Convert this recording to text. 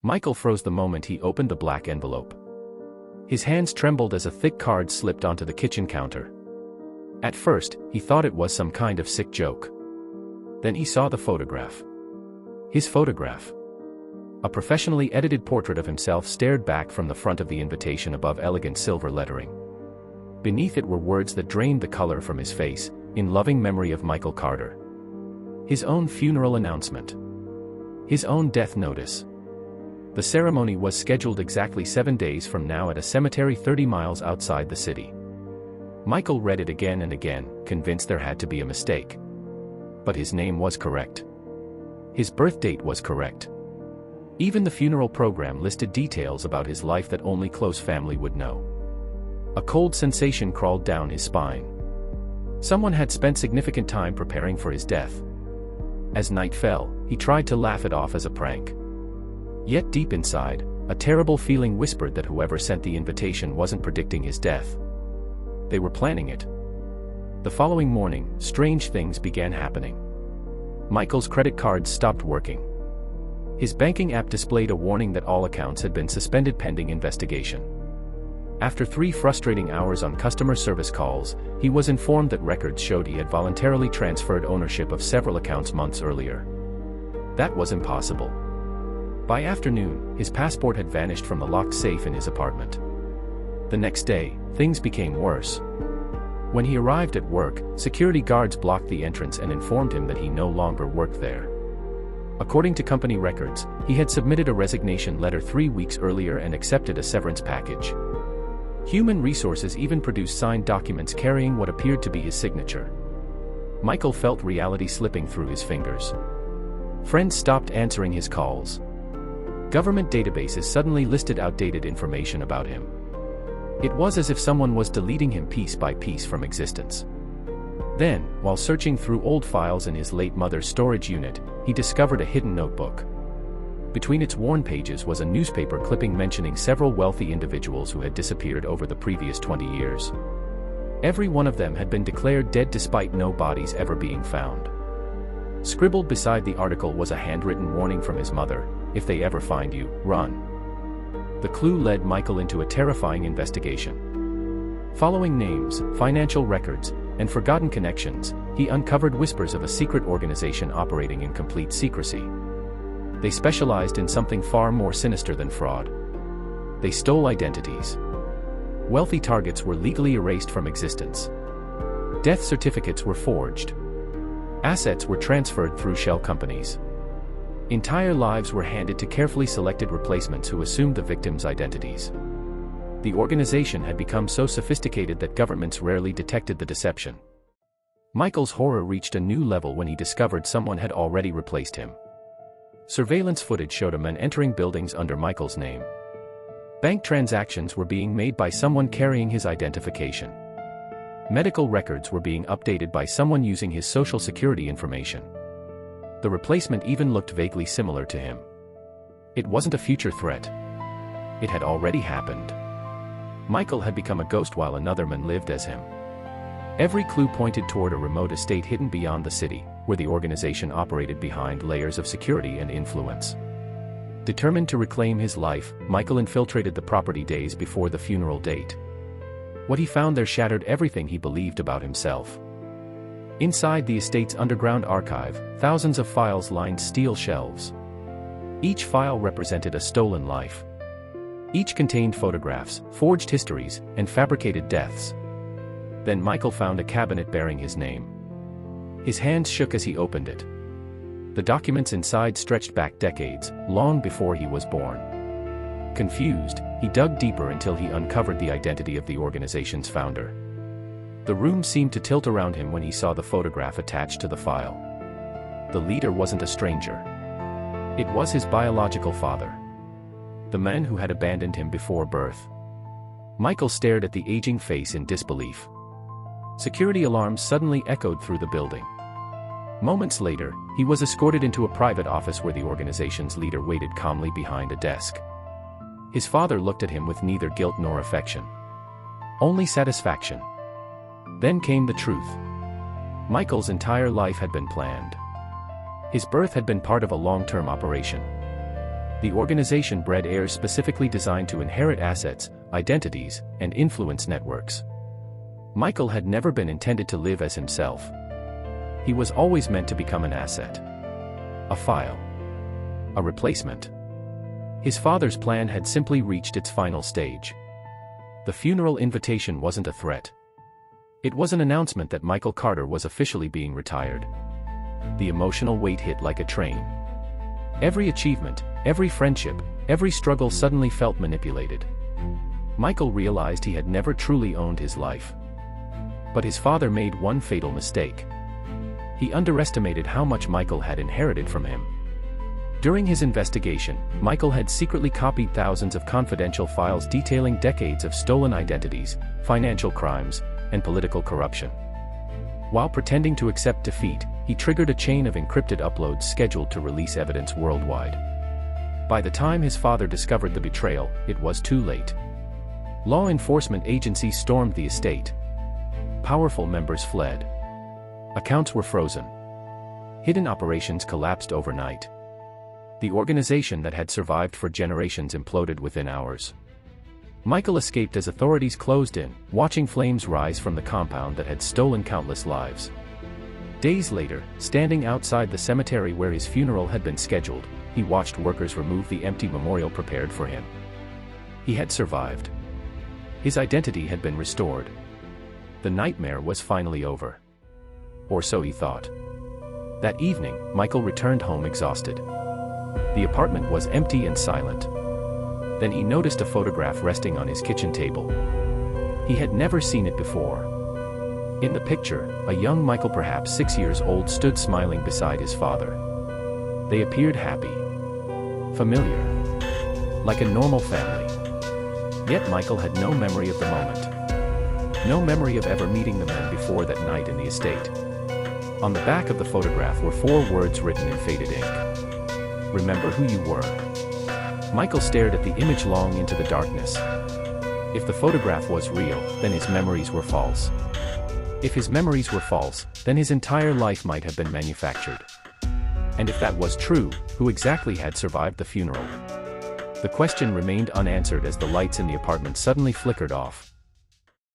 Michael froze the moment he opened the black envelope. His hands trembled as a thick card slipped onto the kitchen counter. At first, he thought it was some kind of sick joke. Then he saw the photograph. His photograph. A professionally edited portrait of himself stared back from the front of the invitation above elegant silver lettering. Beneath it were words that drained the color from his face, in loving memory of Michael Carter. His own funeral announcement. His own death notice. The ceremony was scheduled exactly 7 days from now at a cemetery 30 miles outside the city. Michael read it again and again, convinced there had to be a mistake. But his name was correct. His birth date was correct. Even the funeral program listed details about his life that only close family would know. A cold sensation crawled down his spine. Someone had spent significant time preparing for his death. As night fell, he tried to laugh it off as a prank. Yet deep inside, a terrible feeling whispered that whoever sent the invitation wasn't predicting his death. They were planning it. The following morning, strange things began happening. Michael's credit cards stopped working. His banking app displayed a warning that all accounts had been suspended pending investigation. After 3 frustrating hours on customer service calls, he was informed that records showed he had voluntarily transferred ownership of several accounts months earlier. That was impossible. By afternoon, his passport had vanished from the locked safe in his apartment. The next day, things became worse. When he arrived at work, security guards blocked the entrance and informed him that he no longer worked there. According to company records, he had submitted a resignation letter 3 weeks earlier and accepted a severance package. Human Resources even produced signed documents carrying what appeared to be his signature. Michael felt reality slipping through his fingers. Friends stopped answering his calls. Government databases suddenly listed outdated information about him. It was as if someone was deleting him piece by piece from existence. Then, while searching through old files in his late mother's storage unit, he discovered a hidden notebook. Between its worn pages was a newspaper clipping mentioning several wealthy individuals who had disappeared over the previous 20 years. Every one of them had been declared dead despite no bodies ever being found. Scribbled beside the article was a handwritten warning from his mother: "If they ever find you, run." The clue led Michael into a terrifying investigation. Following names, financial records, and forgotten connections, he uncovered whispers of a secret organization operating in complete secrecy. They specialized in something far more sinister than fraud. They stole identities. Wealthy targets were legally erased from existence. Death certificates were forged. Assets were transferred through shell companies. Entire lives were handed to carefully selected replacements who assumed the victims' identities. The organization had become so sophisticated that governments rarely detected the deception. Michael's horror reached a new level when he discovered someone had already replaced him. Surveillance footage showed a man entering buildings under Michael's name. Bank transactions were being made by someone carrying his identification. Medical records were being updated by someone using his social security information. The replacement even looked vaguely similar to him. It wasn't a future threat. It had already happened. Michael had become a ghost while another man lived as him. Every clue pointed toward a remote estate hidden beyond the city, where the organization operated behind layers of security and influence. Determined to reclaim his life, Michael infiltrated the property days before the funeral date. What he found there shattered everything he believed about himself. Inside the estate's underground archive, thousands of files lined steel shelves. Each file represented a stolen life. Each contained photographs, forged histories, and fabricated deaths. Then Michael found a cabinet bearing his name. His hands shook as he opened it. The documents inside stretched back decades, long before he was born. Confused, he dug deeper until he uncovered the identity of the organization's founder. The room seemed to tilt around him when he saw the photograph attached to the file. The leader wasn't a stranger. It was his biological father. The man who had abandoned him before birth. Michael stared at the aging face in disbelief. Security alarms suddenly echoed through the building. Moments later, he was escorted into a private office where the organization's leader waited calmly behind a desk. His father looked at him with neither guilt nor affection. Only satisfaction. Then came the truth. Michael's entire life had been planned. His birth had been part of a long-term operation. The organization bred heirs specifically designed to inherit assets, identities, and influence networks. Michael had never been intended to live as himself. He was always meant to become an asset. A file. A replacement. His father's plan had simply reached its final stage. The funeral invitation wasn't a threat. It was an announcement that Michael Carter was officially being retired. The emotional weight hit like a train. Every achievement, every friendship, every struggle suddenly felt manipulated. Michael realized he had never truly owned his life. But his father made one fatal mistake. He underestimated how much Michael had inherited from him. During his investigation, Michael had secretly copied thousands of confidential files detailing decades of stolen identities, financial crimes, and political corruption. While pretending to accept defeat, he triggered a chain of encrypted uploads scheduled to release evidence worldwide. By the time his father discovered the betrayal, it was too late. Law enforcement agencies stormed the estate. Powerful members fled. Accounts were frozen. Hidden operations collapsed overnight. The organization that had survived for generations imploded within hours. Michael escaped as authorities closed in, watching flames rise from the compound that had stolen countless lives. Days later, standing outside the cemetery where his funeral had been scheduled, he watched workers remove the empty memorial prepared for him. He had survived. His identity had been restored. The nightmare was finally over. Or so he thought. That evening, Michael returned home exhausted. The apartment was empty and silent. Then he noticed a photograph resting on his kitchen table. He had never seen it before. In the picture, a young Michael, perhaps 6 years old, stood smiling beside his father. They appeared happy. Familiar. Like a normal family. Yet Michael had no memory of the moment. No memory of ever meeting the men before that night in the estate. On the back of the photograph were 4 words written in faded ink. Remember who you were. Michael stared at the image long into the darkness. If the photograph was real, then his memories were false. If his memories were false, then his entire life might have been manufactured. And if that was true, who exactly had survived the funeral? The question remained unanswered as the lights in the apartment suddenly flickered off.